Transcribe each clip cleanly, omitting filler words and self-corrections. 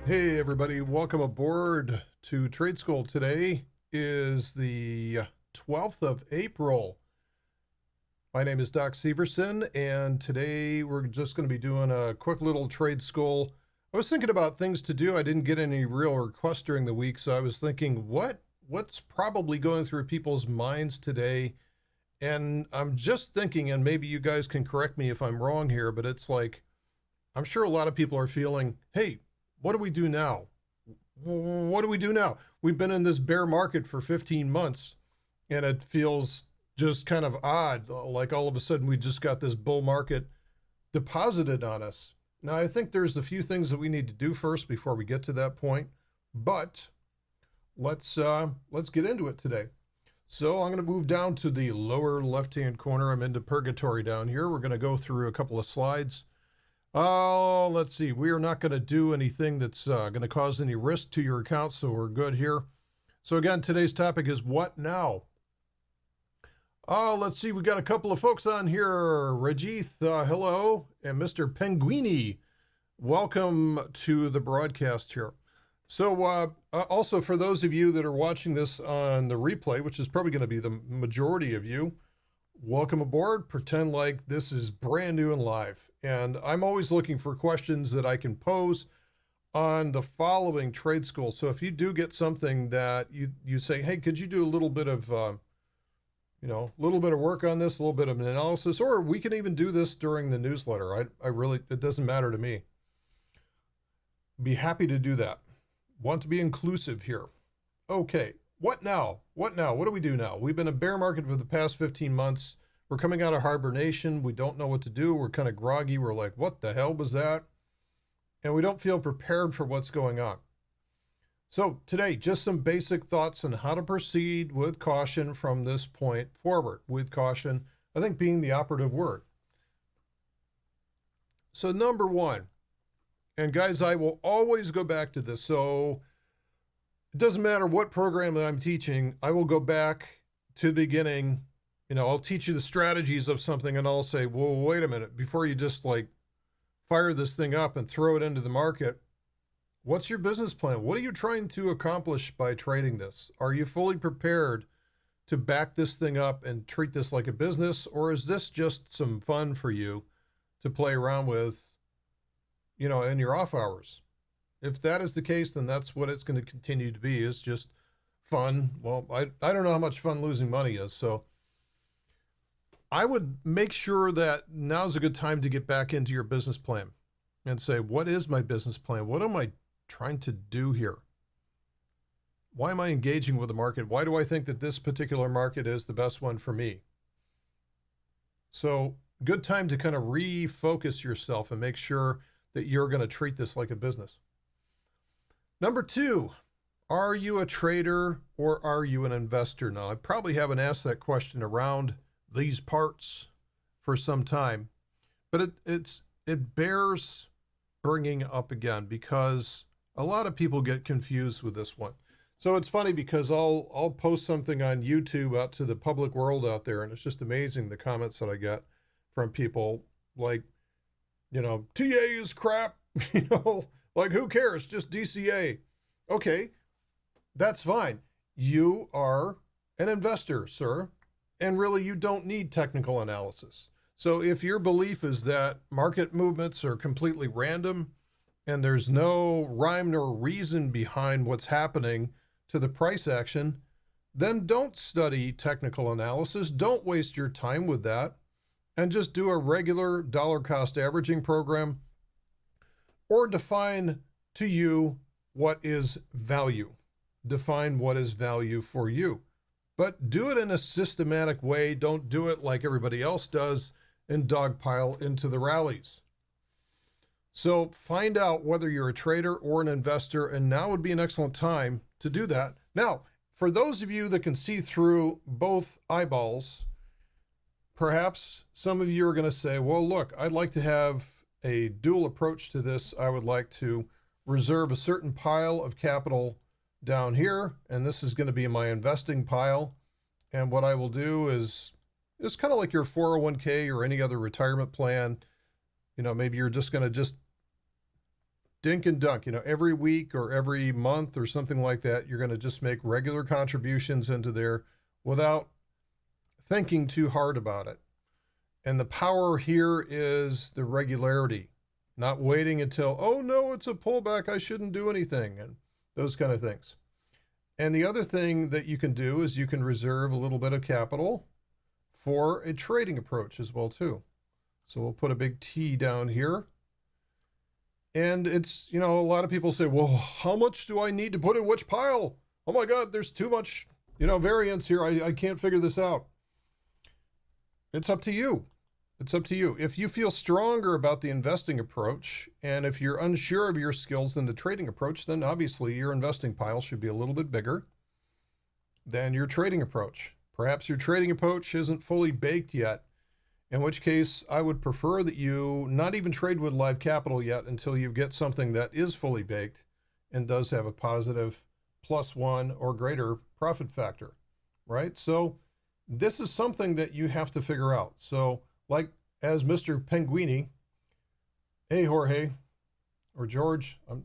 Hey everybody, welcome aboard to Trade School. Today is the 12th of April. My name is Doc Severson, and today we're just going to be doing a quick little Trade School. I was thinking about things to do. I didn't get any real requests during the week, so I was thinking what's probably going through people's minds today. And I'm just thinking, and maybe you guys can correct me if I'm wrong here, but it's like I'm sure a lot of people are feeling, hey, what do we do now? What do we do now? We've been in this bear market for 15 months and it feels just kind of odd. Like all of a sudden we just got this bull market deposited on us. Now, I think there's a few things that we need to do first before we get to that point, but let's get into it today. So I'm going to move down to the lower left-hand corner. I'm into purgatory down here. We're going to go through a couple of slides. Oh, let's see. We are not going to do anything that's going to cause any risk to your account, so we're good here. So again, today's topic is what now? Oh, let's see. We got a couple of folks on here. Rajith, hello, and Mr. Penguini, welcome to the broadcast here. So also for those of you that are watching this on the replay, which is probably going to be the majority of you, welcome aboard. Pretend like this is brand new and live. And I'm always looking for questions that I can pose on the following trade school. So if you do get something that you say, hey, could you do a little bit of, a little bit of work on this, a little bit of an analysis, or we can even do this during the newsletter. I really, it doesn't matter to me. Be happy to do that. Want to be inclusive here. Okay. What now? What now? What do we do now? We've been in a bear market for the past 15 months. We're coming out of hibernation. We don't know what to do. We're kind of groggy. We're like, what the hell was that? And we don't feel prepared for what's going on. So today, just some basic thoughts on how to proceed with caution from this point forward. With caution, I think being the operative word. So number one, and guys, I will always go back to this. So it doesn't matter what program that I'm teaching, I will go back to the beginning. I'll teach you the strategies of something and I'll say, well, wait a minute, before you just like fire this thing up and throw it into the market, what's your business plan? What are you trying to accomplish by trading this? Are you fully prepared to back this thing up and treat this like a business? Or is this just some fun for you to play around with, in your off hours? If that is the case, then that's what it's going to continue to be, is just fun. Well, I don't know how much fun losing money is. So I would make sure that now's a good time to get back into your business plan and say, what is my business plan? What am I trying to do here? Why am I engaging with the market? Why do I think that this particular market is the best one for me? So good time to kind of refocus yourself and make sure that you're going to treat this like a business. Number two, are you a trader or are you an investor? Now, I probably haven't asked that question around these parts for some time, but it bears bringing up again because a lot of people get confused with this one. So it's funny because I'll post something on YouTube out to the public world out there, and it's just amazing the comments that I get from people like, TA is crap, like who cares? Just DCA. Okay, that's fine. You are an investor, sir. And really, you don't need technical analysis. So if your belief is that market movements are completely random and there's no rhyme nor reason behind what's happening to the price action, then don't study technical analysis. Don't waste your time with that and just do a regular dollar cost averaging program or define to you what is value. Define what is value for you. But do it in a systematic way. Don't do it like everybody else does and dogpile into the rallies. So find out whether you're a trader or an investor, and now would be an excellent time to do that. Now, for those of you that can see through both eyeballs, perhaps some of you are going to say, well, look, I'd like to have a dual approach to this. I would like to reserve a certain pile of capital down here, and this is going to be my investing pile. And what I will do is it's kind of like your 401k or any other retirement plan. Maybe you're just going to dink and dunk, every week or every month or something like that. You're going to just make regular contributions into there without thinking too hard about it. And the power here is the regularity, not waiting until, oh no, it's a pullback, I shouldn't do anything, and those kind of things. And the other thing that you can do is you can reserve a little bit of capital for a trading approach as well too. So we'll put a big T down here. And it's, a lot of people say, well, how much do I need to put in which pile? Oh my God, there's too much, variance here. I can't figure this out. It's up to you. It's up to you. If you feel stronger about the investing approach, and if you're unsure of your skills in the trading approach, then obviously your investing pile should be a little bit bigger than your trading approach. Perhaps your trading approach isn't fully baked yet, in which case I would prefer that you not even trade with live capital yet until you get something that is fully baked and does have a positive +1 or greater profit factor, right? So this is something that you have to figure out. So like as Mr. Penguini, hey, Jorge, or George, I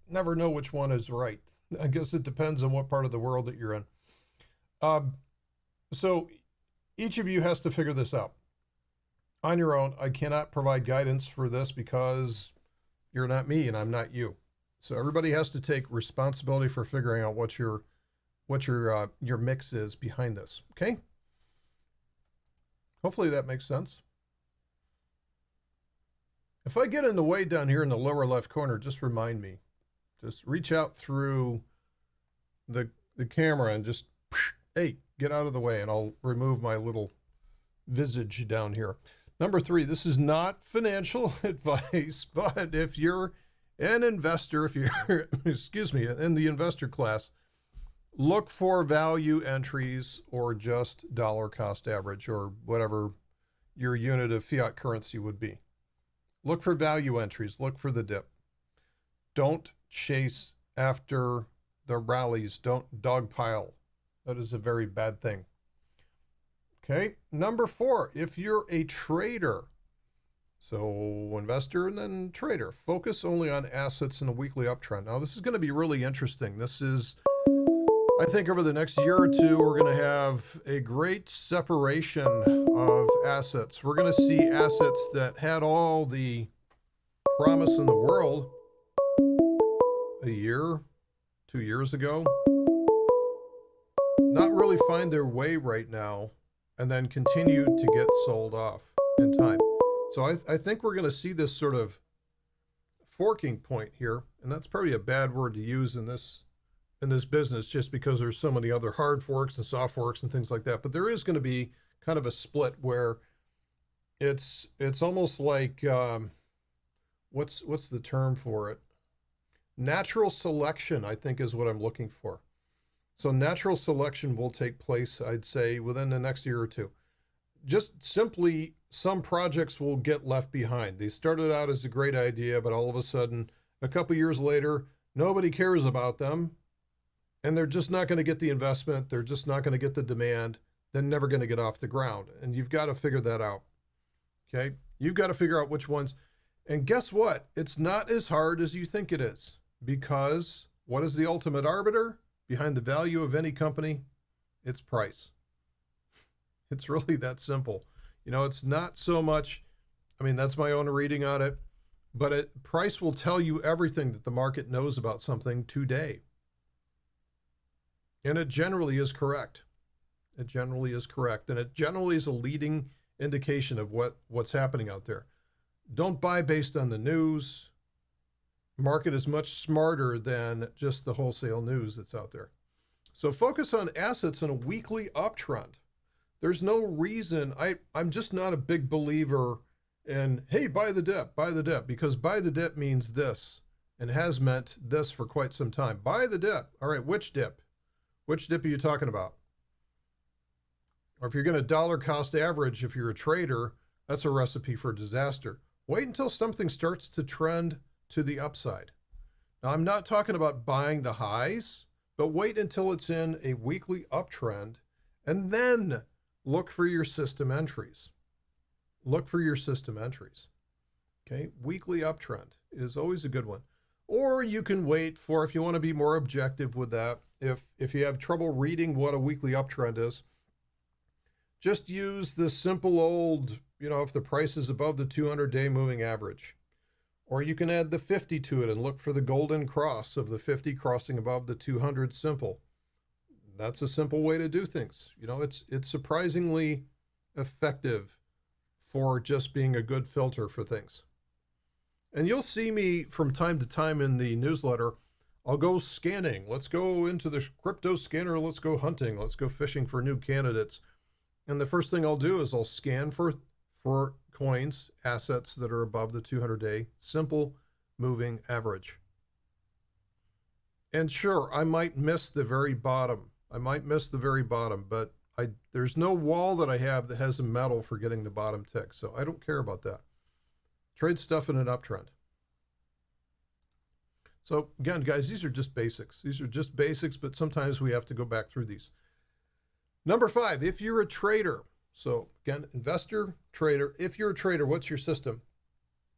never know which one is right. I guess it depends on what part of the world that you're in. So each of you has to figure this out on your own. I cannot provide guidance for this because you're not me and I'm not you. So everybody has to take responsibility for figuring out what your mix is behind this. Okay. Hopefully that makes sense. If I get in the way down here in the lower left corner, just remind me. Just reach out through the camera and just, hey, get out of the way, and I'll remove my little visage down here. Number 3, this is not financial advice, but if you're an investor, if you're, excuse me, in the investor class, look for value entries or just dollar cost average or whatever your unit of fiat currency would be. Look for value entries. Look for the dip. Don't chase after the rallies. Don't dogpile. That is a very bad thing. Okay. Number 4, if you're a trader, so investor and then trader, focus only on assets in a weekly uptrend. Now, this is going to be really interesting. This is, I think over the next year or two, we're going to have a great separation of assets. We're going to see assets that had all the promise in the world a year, 2 years ago, not really find their way right now, and then continue to get sold off in time. So I think we're going to see this sort of forking point here, and that's probably a bad word to use in this business just because there's so many other hard forks and soft forks and things like that. But there is going to be kind of a split where it's almost like what's the term for it? Natural selection, I think, is what I'm looking for. So natural selection will take place, I'd say, within the next year or two. Just simply, some projects will get left behind. They started out as a great idea, but all of a sudden, a couple years later, nobody cares about them. And they're just not going to get the investment. They're just not going to get the demand. They're never going to get off the ground. And you've got to figure that out. Okay? You've got to figure out which ones. And guess what? It's not as hard as you think it is. Because what is the ultimate arbiter behind the value of any company? It's price. It's really that simple. It's not so much, I mean, that's my own reading on it, but price will tell you everything that the market knows about something today. And it generally is correct. It generally is correct. And it generally is a leading indication of what's happening out there. Don't buy based on the news. Market is much smarter than just the wholesale news that's out there. So focus on assets in a weekly uptrend. There's no reason, I'm just not a big believer in, hey, buy the dip, because buy the dip means this and has meant this for quite some time. Buy the dip. All right, which dip? Which dip are you talking about? Or if you're going to dollar cost average, if you're a trader, that's a recipe for disaster. Wait until something starts to trend to the upside. Now, I'm not talking about buying the highs, but wait until it's in a weekly uptrend and then look for your system entries. Look for your system entries. Okay, weekly uptrend is always a good one. Or you can wait for, if you want to be more objective with that, if you have trouble reading what a weekly uptrend is, just use the simple old, if the price is above the 200-day moving average. Or you can add the 50 to it and look for the golden cross of the 50 crossing above the 200 simple. That's a simple way to do things. It's surprisingly effective for just being a good filter for things. And you'll see me from time to time in the newsletter. I'll go scanning. Let's go into the crypto scanner. Let's go hunting. Let's go fishing for new candidates. And the first thing I'll do is I'll scan for coins, assets that are above the 200-day simple moving average. And sure, I might miss the very bottom. But there's no wall that I have that has a medal for getting the bottom tick. So I don't care about that. Trade stuff in an uptrend. So again, guys, these are just basics. But sometimes we have to go back through these. Number 5, if you're a trader. So again, investor, trader. If you're a trader, what's your system?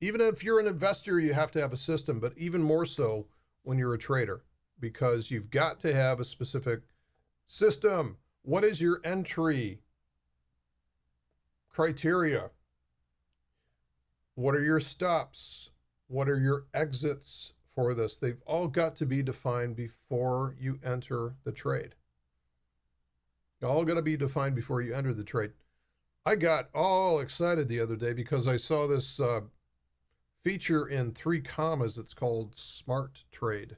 Even if you're an investor, you have to have a system, but even more so when you're a trader, because you've got to have a specific system. What is your entry criteria? What are your stops? What are your exits for this? They've all got to be defined before you enter the trade. All got to be defined before you enter the trade. I got all excited the other day because I saw this feature in 3 commas. It's called Smart Trade.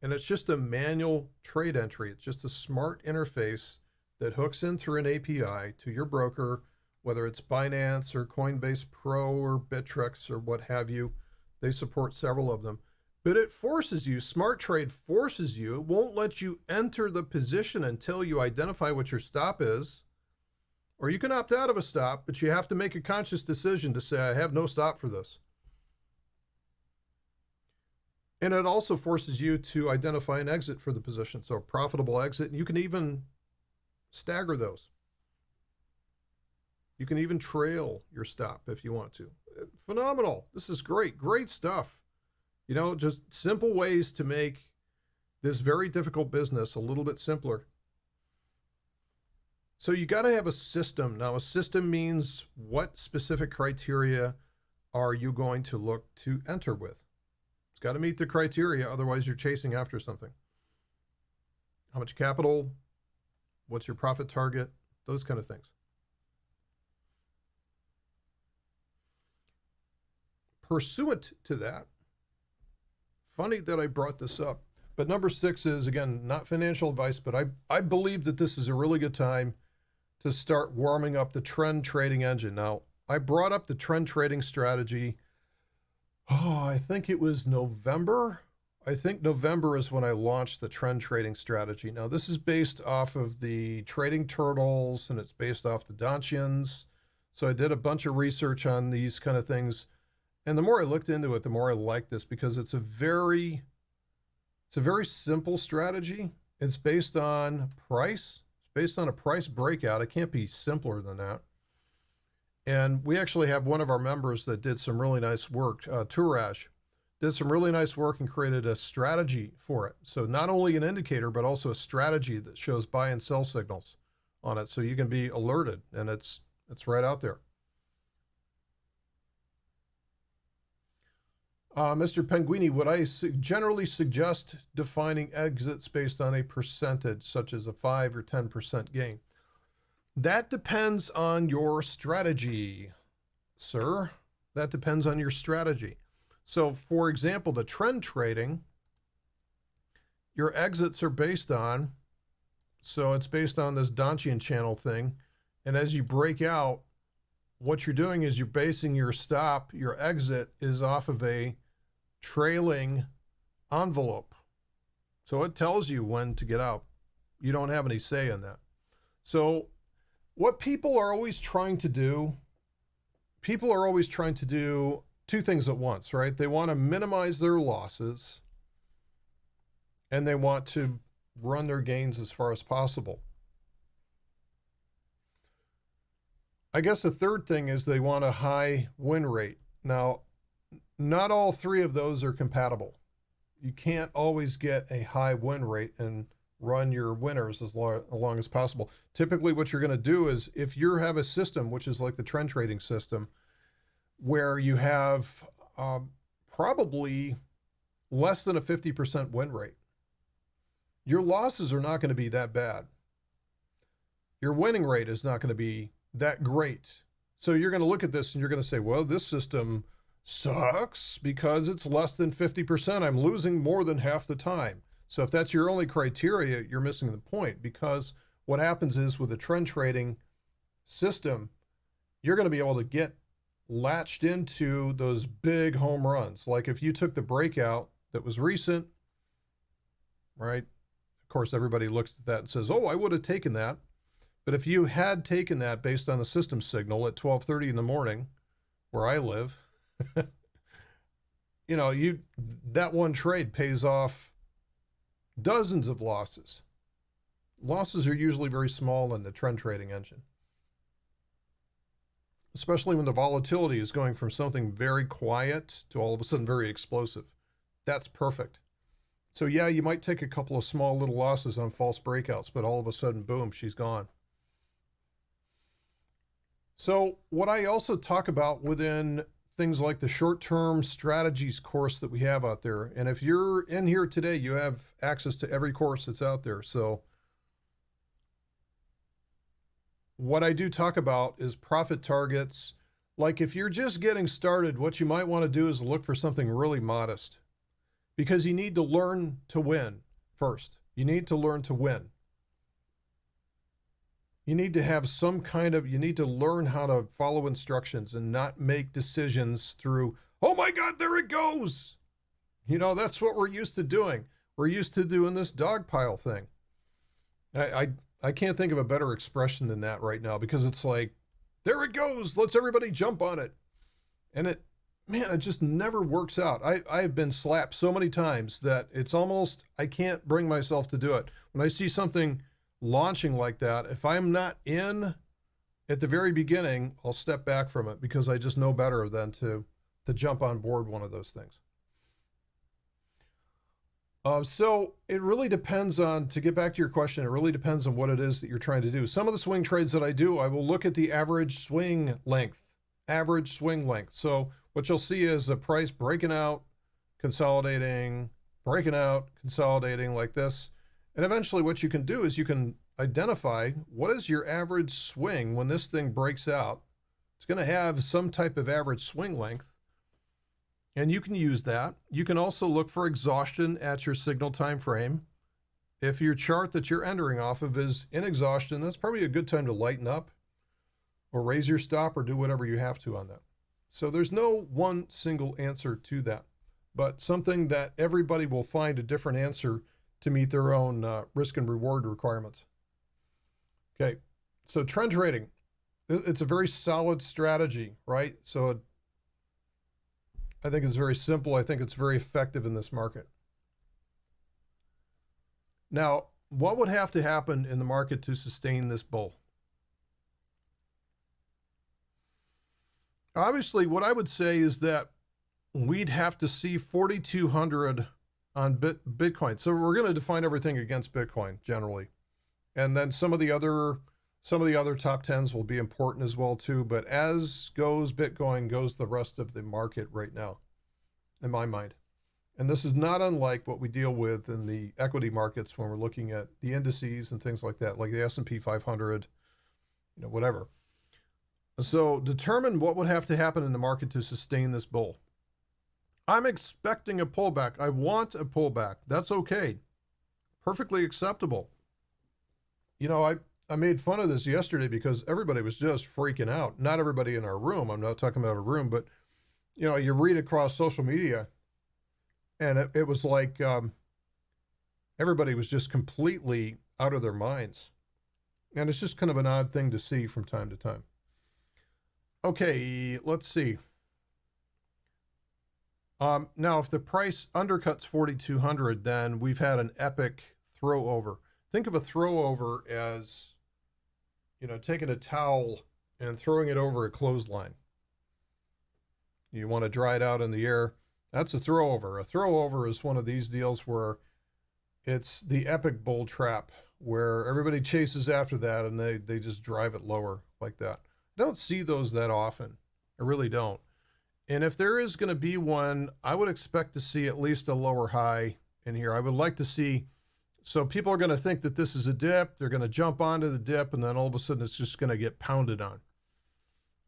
And it's just a manual trade entry. It's just a smart interface that hooks in through an API to your broker, whether it's Binance or Coinbase Pro or Bittrex or what have you. They support several of them. But it forces you, Smart Trade forces you, it won't let you enter the position until you identify what your stop is. Or you can opt out of a stop, but you have to make a conscious decision to say, I have no stop for this. And it also forces you to identify an exit for the position. So a profitable exit, and you can even stagger those. You can even trail your stop if you want to. Phenomenal. This is great. Great stuff. Just simple ways to make this very difficult business a little bit simpler. So you got to have a system. Now, a system means what specific criteria are you going to look to enter with? It's got to meet the criteria. Otherwise, you're chasing after something. How much capital? What's your profit target? Those kind of things. Pursuant to that, funny that I brought this up, but number 6 is, again, not financial advice, but I believe that this is a really good time to start warming up the trend trading engine. Now, I brought up the trend trading strategy, I think it was November. I think November is when I launched the trend trading strategy. Now, this is based off of the Trading Turtles, and it's based off the Donchians. So I did a bunch of research on these kind of things. And the more I looked into it, the more I liked this, because it's a very simple strategy. It's based on price. It's based on a price breakout. It can't be simpler than that. And we actually have one of our members that did some really nice work, Touraj, did some really nice work and created a strategy for it. So not only an indicator, but also a strategy that shows buy and sell signals on it. So you can be alerted, and it's right out there. Mr. Penguini, would I generally suggest defining exits based on a percentage, such as a 5 or 10% gain? That depends on your strategy, sir. That depends on your strategy. So, for example, the trend trading, your exits are based on, so it's based on this Donchian channel thing. And as you break out, what you're doing is you're basing your stop, your exit is off of a trailing envelope. So it tells you when to get out. You don't have any say in that. So what people are always trying to do, two things at once, right? They want to minimize their losses, and they want to run their gains as far as possible. I guess the third thing is they want a high win rate. Now, not all three of those are compatible. You can't always get a high win rate and run your winners as long as possible. Typically, what you're going to do is if you have a system, which is like the trend trading system, where you have probably less than a 50% win rate, your losses are not going to be that bad. Your winning rate is not going to be that great. So you're going to look at this and you're going to say, well, this system sucks because it's less than 50%. I'm losing more than half the time. So if that's your only criteria, you're missing the point, because what happens is with a trend trading system, you're going to be able to get latched into those big home runs. Like if you took the breakout that was recent, right? Of course, everybody looks at that and says, oh, I would have taken that. But if you had taken that based on the system signal at 12:30 in the morning, where I live, that one trade pays off dozens of losses. Losses are usually very small in the trend trading engine, especially when the volatility is going from something very quiet to all of a sudden very explosive. That's perfect. So yeah, you might take a couple of small little losses on false breakouts, but all of a sudden, boom, she's gone. So what I also talk about within things like the short-term strategies course that we have out there, and if you're in here today, you have access to every course that's out there. So what I do talk about is profit targets. Like if you're just getting started, what you might want to do is look for something really modest, because you need to learn to win first. You need to learn to win. You need to have you need to learn how to follow instructions and not make decisions through, oh my God, there it goes. That's what we're used to doing. We're used to doing this dog pile thing. I can't think of a better expression than that right now, because it's like, there it goes. Let's everybody jump on it. And it just never works out. I've been slapped so many times that it's almost, I can't bring myself to do it. When I see something launching like that, if I'm not in at the very beginning, I'll step back from it, because I just know better than to jump on board one of those things. So it really depends on, to get back to your question, it really depends on what it is that you're trying to do. Some of the swing trades that I do, I will look at the average swing length. So what you'll see is a price breaking out, consolidating, breaking out, consolidating like this. And eventually what you can do is you can identify what is your average swing when this thing breaks out. It's going to have some type of average swing length, and you can use that. You can also look for exhaustion at your signal time frame. If your chart that you're entering off of is in exhaustion, that's probably a good time to lighten up or raise your stop or do whatever you have to on that. So there's no one single answer to that, but something that everybody will find a different answer to meet their own risk and reward requirements. Okay, so trend trading, it's a very solid strategy, right? So I think it's very simple. I think it's very effective in this market. Now, what would have to happen in the market to sustain this bull? Obviously, what I would say is that we'd have to see 4,200 on Bitcoin. So we're going to define everything against Bitcoin generally. And then some of the other top 10s will be important as well too. But as goes Bitcoin, goes the rest of the market right now, in my mind. And this is not unlike what we deal with in the equity markets when we're looking at the indices and things like that, like the S&P 500, whatever. So determine what would have to happen in the market to sustain this bull. I'm expecting a pullback. I want a pullback. That's okay. Perfectly acceptable. I made fun of this yesterday because everybody was just freaking out. Not everybody in our room. I'm not talking about a room, but you read across social media and it was like everybody was just completely out of their minds. And it's just kind of an odd thing to see from time to time. Okay, let's see. Now, if the price undercuts 4,200, then we've had an epic throw over. Think of a throw over as, taking a towel and throwing it over a clothesline. You want to dry it out in the air. That's a throwover. A throwover is one of these deals where it's the epic bull trap where everybody chases after that and they just drive it lower like that. I don't see those that often. I really don't. And if there is going to be one, I would expect to see at least a lower high in here. I would like to see, so people are going to think that this is a dip. They're going to jump onto the dip, and then all of a sudden it's just going to get pounded on.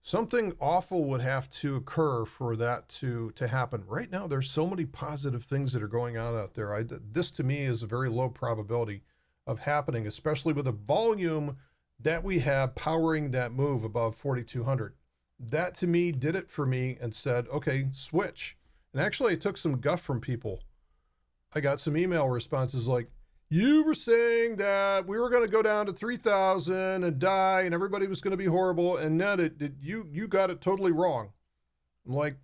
Something awful would have to occur for that to happen. Right now, there's so many positive things that are going on out there. This to me is a very low probability of happening, especially with the volume that we have powering that move above 4,200. That to me did it for me and said, okay, switch. And actually I took some guff from people. I got some email responses like, you were saying that we were going to go down to 3,000 and die and everybody was going to be horrible. And then you got it totally wrong. I'm like,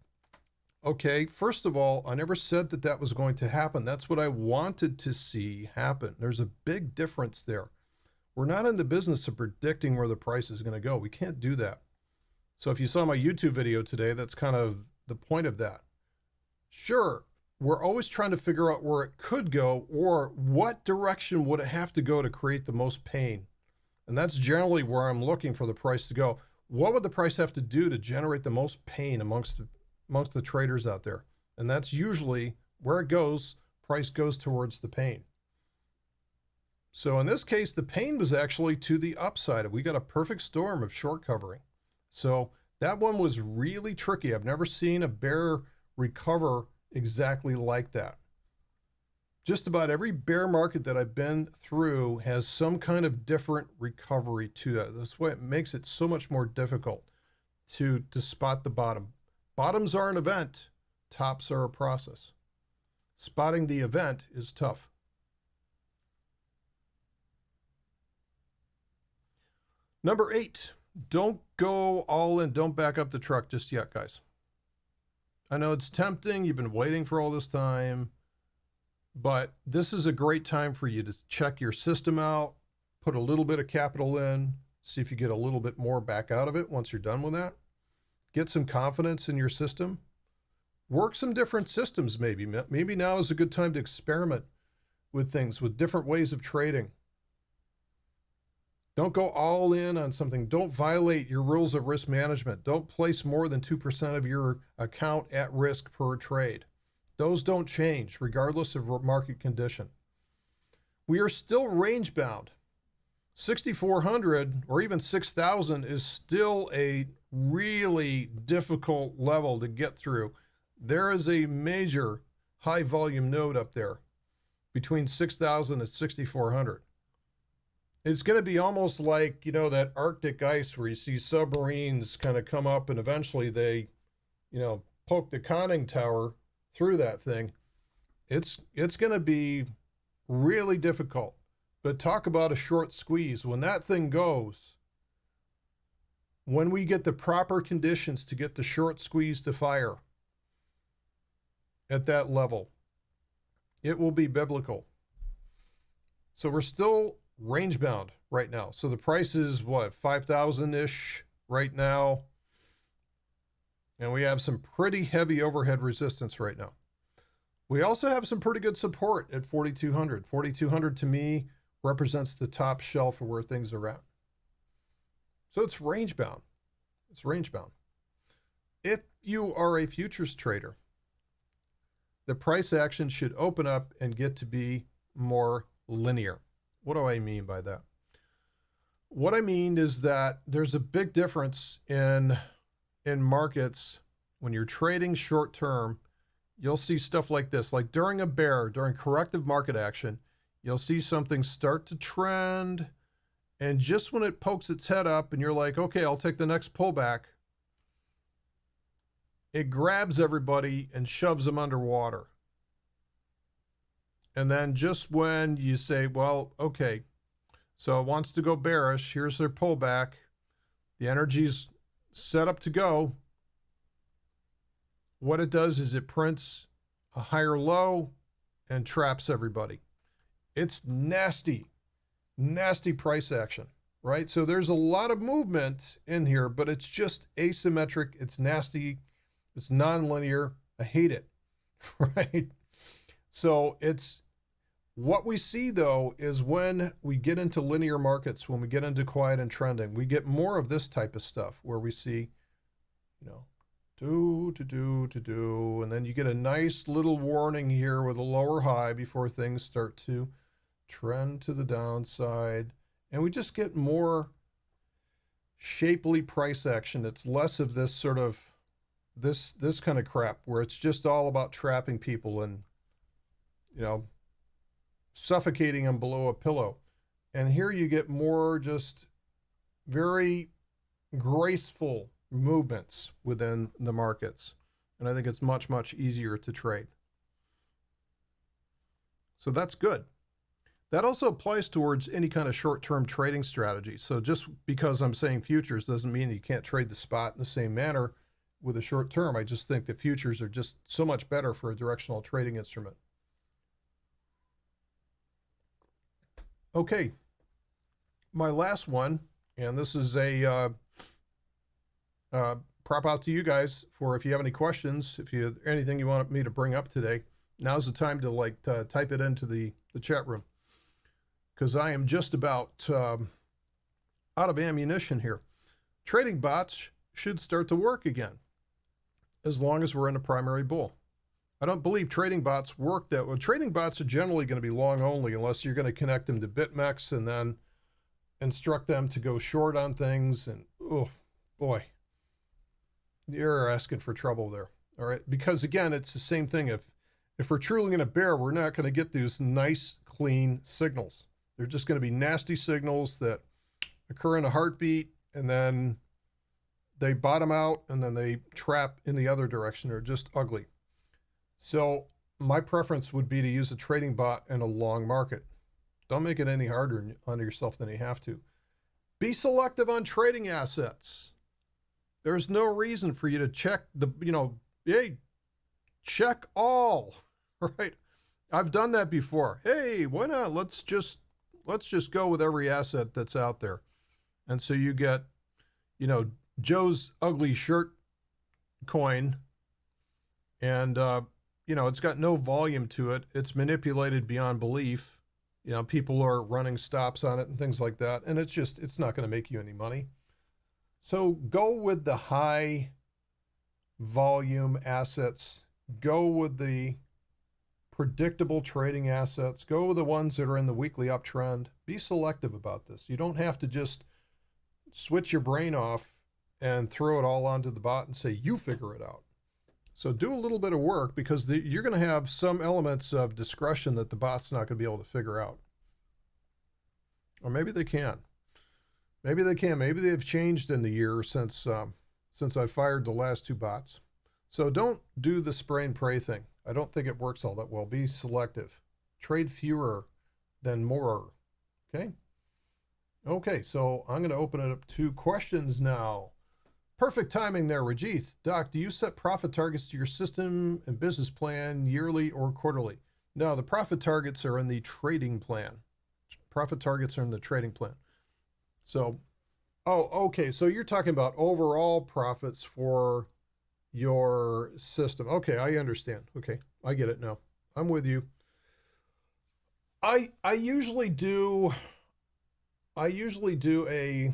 okay, first of all, I never said that that was going to happen. That's what I wanted to see happen. There's a big difference there. We're not in the business of predicting where the price is going to go. We can't do that. So if you saw my YouTube video today, that's kind of the point of that. Sure, we're always trying to figure out where it could go or what direction would it have to go to create the most pain. And that's generally where I'm looking for the price to go. What would the price have to do to generate the most pain amongst the traders out there? And that's usually where it goes. Price goes towards the pain. So in this case, the pain was actually to the upside. We got a perfect storm of short covering. So that one was really tricky. I've never seen a bear recover exactly like that. Just about every bear market that I've been through has some kind of different recovery to that. That's why it makes it so much more difficult to spot the bottom. Bottoms are an event, tops are a process. Spotting the event is tough. Number 8, don't go all in. Don't back up the truck just yet, guys. I know it's tempting. You've been waiting for all this time, but this is a great time for you to check your system out, put a little bit of capital in, see if you get a little bit more back out of it once you're done with that. Get some confidence in your system. Work some different systems maybe. Maybe now is a good time to experiment with things, with different ways of trading. Don't go all in on something. Don't violate your rules of risk management. Don't place more than 2% of your account at risk per trade. Those don't change regardless of market condition. We are still range bound. 6,400 or even 6,000 is still a really difficult level to get through. There is a major high volume node up there between 6,000 and 6,400. It's going to be almost like, you know, that Arctic ice where you see submarines kind of come up and eventually they, you know, poke the conning tower through that thing. It's going to be really difficult. But talk about a short squeeze. When that thing goes, when we get the proper conditions to get the short squeeze to fire at that level, it will be biblical. So we're still range bound right now. So the price is what, 5,000-ish right now. And we have some pretty heavy overhead resistance right now. We also have some pretty good support at 4,200. 4,200 to me represents the top shelf of where things are at. So it's range bound. It's range bound. If you are a futures trader, the price action should open up and get to be more linear. What do I mean by that? What I mean is that there's a big difference in markets. When you're trading short term, you'll see stuff like this. Like during a bear, during corrective market action, you'll see something start to trend. And just when it pokes its head up and you're like, okay, I'll take the next pullback, it grabs everybody and shoves them underwater. And then just when you say, well, okay, so it wants to go bearish, here's their pullback, the energy's set up to go, what it does is it prints a higher low and traps everybody. It's nasty, nasty price action, right? So there's a lot of movement in here, but it's just asymmetric, it's nasty, it's non-linear. I hate it. right? So it's what we see though is when we get into linear markets, when we get into quiet and trending, we get more of this type of stuff where we see, you know, do, and then you get a nice little warning here with a lower high before things start to trend to the downside. And we just get more shapely price action. It's less of this sort of this kind of crap where it's just all about trapping people and, you know, suffocating them below a pillow. And here you get more just very graceful movements within the markets. And I think it's much, much easier to trade. So that's good. That also applies towards any kind of short-term trading strategy. So just because I'm saying futures doesn't mean you can't trade the spot in the same manner with a short term. I just think the futures are just so much better for a directional trading instrument. Okay, my last one, and this is a prop out to you guys for if you have any questions, if you have anything you want me to bring up today, now's the time to type it into the chat room, because I am just about out of ammunition here. Trading bots should start to work again as long as we're in a primary bull. I don't believe trading bots work that well. Trading bots are generally going to be long only unless you're going to connect them to BitMEX and then instruct them to go short on things. And oh boy, you're asking for trouble there. All right, because again, it's the same thing. If we're truly in a bear, we're not going to get these nice, clean signals. They're just going to be nasty signals that occur in a heartbeat, and then they bottom out, and then they trap in the other direction. They're just ugly. So my preference would be to use a trading bot in a long market. Don't make it any harder on yourself than you have to. Be selective on trading assets. There's no reason for you to check hey, check all, right? I've done that before. Hey, why not? Let's just go with every asset that's out there. And so you get, Joe's ugly shirt coin, and it's got no volume to it. It's manipulated beyond belief. People are running stops on it and things like that. And it's not going to make you any money. So go with the high volume assets. Go with the predictable trading assets. Go with the ones that are in the weekly uptrend. Be selective about this. You don't have to just switch your brain off and throw it all onto the bot and say, you figure it out. So do a little bit of work, because you're going to have some elements of discretion that the bot's not going to be able to figure out. Or maybe they can. Maybe they can. Maybe they've changed in the year since I fired the last two bots. So don't do the spray and pray thing. I don't think it works all that well. Be selective. Trade fewer than more. Okay? Okay, so I'm going to open it up to questions now. Perfect timing there, Rajith. Doc, do you set profit targets to your system and business plan yearly or quarterly? No, the profit targets are in the trading plan. Profit targets are in the trading plan. So, okay. So you're talking about overall profits for your system. Okay, I understand. Okay, I get it now. I'm with you. I usually do a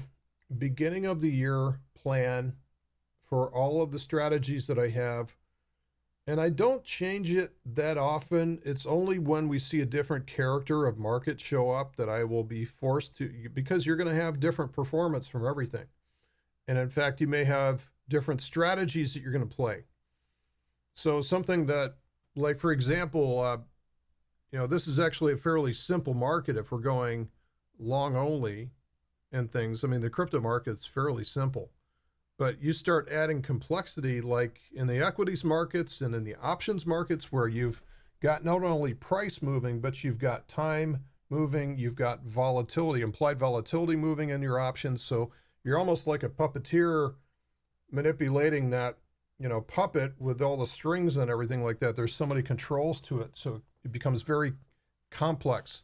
beginning of the year plan for all of the strategies that I have, and I don't change it that often. It's only when we see a different character of market show up that I will be forced to, because you're going to have different performance from everything. And in fact, you may have different strategies that you're going to play. So something that, like, for example, this is actually a fairly simple market if we're going long only and things. I mean, the crypto market's fairly simple. But you start adding complexity, like in the equities markets and in the options markets, where you've got not only price moving, but you've got time moving, you've got volatility, implied volatility moving in your options. So you're almost like a puppeteer manipulating that, puppet with all the strings and everything like that. There's so many controls to it. So it becomes very complex.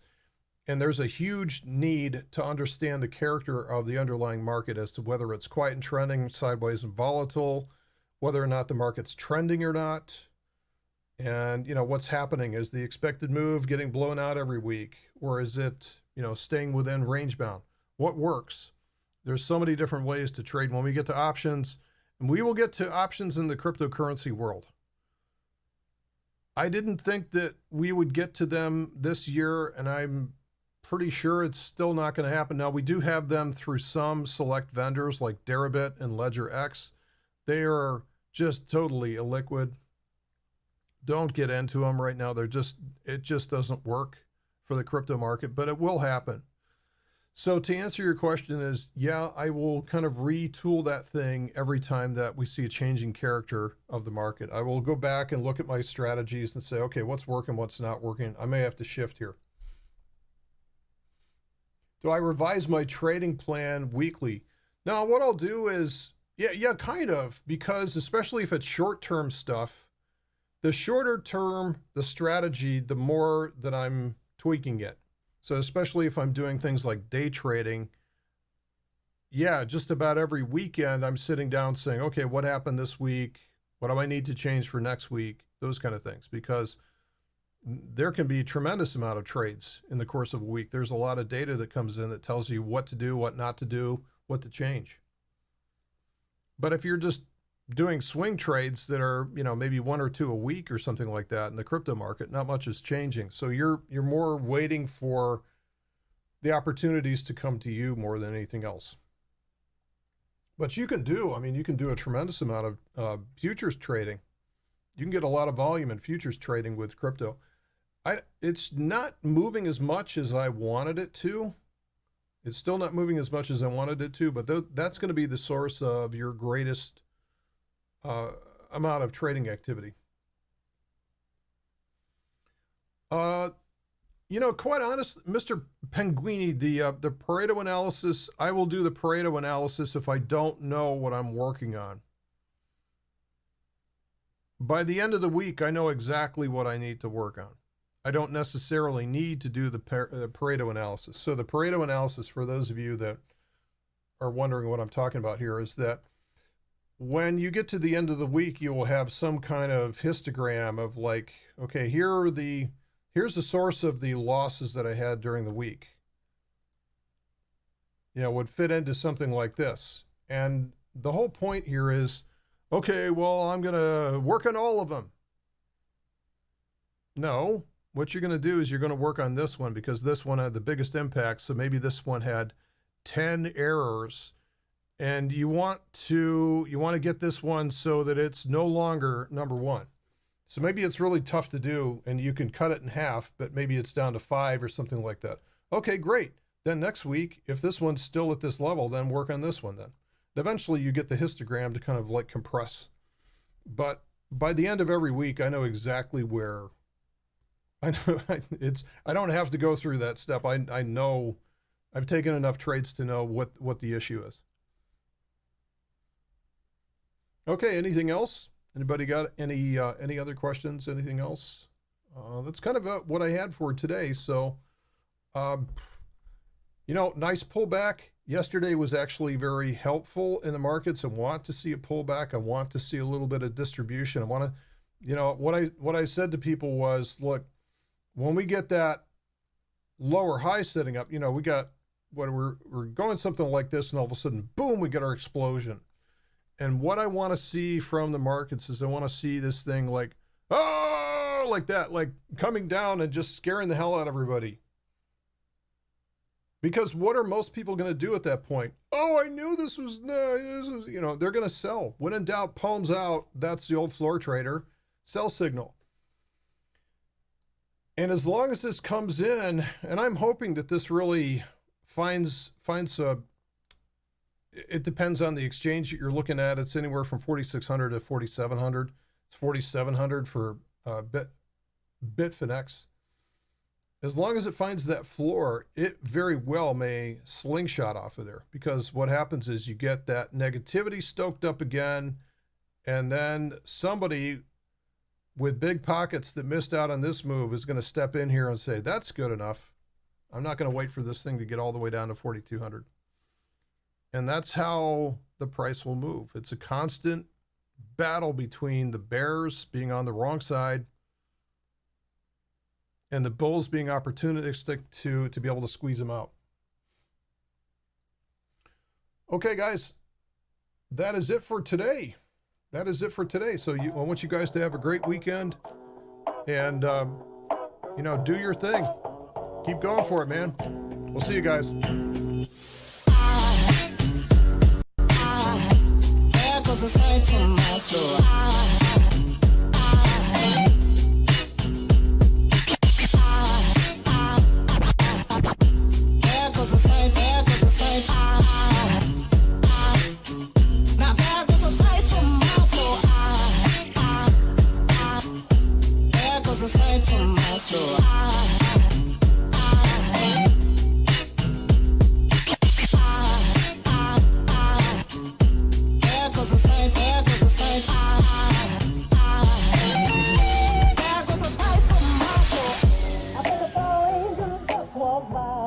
And there's a huge need to understand the character of the underlying market as to whether it's quiet and trending, sideways and volatile, whether or not the market's trending or not. And, what's happening? Is the expected move getting blown out every week? Or is it, staying within range bound? What works? There's so many different ways to trade. When we get to options, and we will get to options in the cryptocurrency world. I didn't think that we would get to them this year, and I'm pretty sure it's still not going to happen. Now, we do have them through some select vendors like Deribit and LedgerX. They are just totally illiquid. Don't get into them right now. It just doesn't work for the crypto market, but it will happen. So to answer your question is, yeah, I will kind of retool that thing every time that we see a changing character of the market. I will go back and look at my strategies and say, okay, what's working, what's not working? I may have to shift here. Do I revise my trading plan weekly? Now, what I'll do is, yeah, kind of, because especially if it's short-term stuff, the shorter term, the strategy, the more that I'm tweaking it. So especially if I'm doing things like day trading, yeah, just about every weekend I'm sitting down saying, okay, what happened this week? What do I need to change for next week? Those kind of things, because there can be a tremendous amount of trades in the course of a week. There's a lot of data that comes in that tells you what to do, what not to do, what to change. But if you're just doing swing trades that are, maybe one or two a week or something like that in the crypto market, not much is changing. So you're more waiting for the opportunities to come to you more than anything else. But you can do a tremendous amount of futures trading. You can get a lot of volume in futures trading with crypto. It's not moving as much as I wanted it to. It's still not moving as much as I wanted it to, but that's going to be the source of your greatest amount of trading activity. Quite honest, Mr. Penguini, the Pareto analysis, I will do the Pareto analysis if I don't know what I'm working on. By the end of the week, I know exactly what I need to work on. I don't necessarily need to do the Pareto analysis. So the Pareto analysis, for those of you that are wondering what I'm talking about here, is that when you get to the end of the week, you will have some kind of histogram of like, okay, here's the source of the losses that I had during the week. Would fit into something like this. And the whole point here is, okay, well, I'm going to work on all of them. No, what you're going to do is you're going to work on this one because this one had the biggest impact. So maybe this one had 10 errors, and you want to get this one so that it's no longer number one. So maybe it's really tough to do and you can cut it in half, but maybe it's down to 5 or something like that. Okay, great. Then next week, if this one's still at this level, then work on this one then. Eventually you get the histogram to kind of like compress. But by the end of every week, I know exactly where. I don't have to go through that step. I know I've taken enough trades to know what the issue is. Okay, anything else? Anybody got any other questions? Anything else? That's kind of what I had for today. So, nice pullback. Yesterday was actually very helpful in the markets. I want to see a pullback. I want to see a little bit of distribution. I want to, what I said to people was, look, when we get that lower high setting up, we got we're going something like this, and all of a sudden, boom, we get our explosion. And what I want to see from the markets is I want to see this thing like, oh, like that, like coming down and just scaring the hell out of everybody. Because what are most people going to do at that point? Oh, I knew this was, they're going to sell. When in doubt, palms out. That's the old floor trader sell signal. And as long as this comes in, and I'm hoping that this really finds a, it depends on the exchange that you're looking at. It's anywhere from 4,600 to 4,700. It's 4,700 for Bitfinex. As long as it finds that floor, it very well may slingshot off of there, because what happens is you get that negativity stoked up again, and then somebody with big pockets that missed out on this move is going to step in here and say, that's good enough. I'm not going to wait for this thing to get all the way down to 4,200. And that's how the price will move. It's a constant battle between the bears being on the wrong side and the bulls being opportunistic to be able to squeeze them out. Okay, guys, that is it for today. That is it for today. So I want you guys to have a great weekend, and you know, do your thing. Keep going for it, man. We'll see you guys. There goes a sight from my soul. There goes a sight, there goes a sight. Now there goes a sight from my soul. There goes a sight from my soul. There goes a sight, there goes a sight. There goes a sight from my soul. I think the angels just walk by.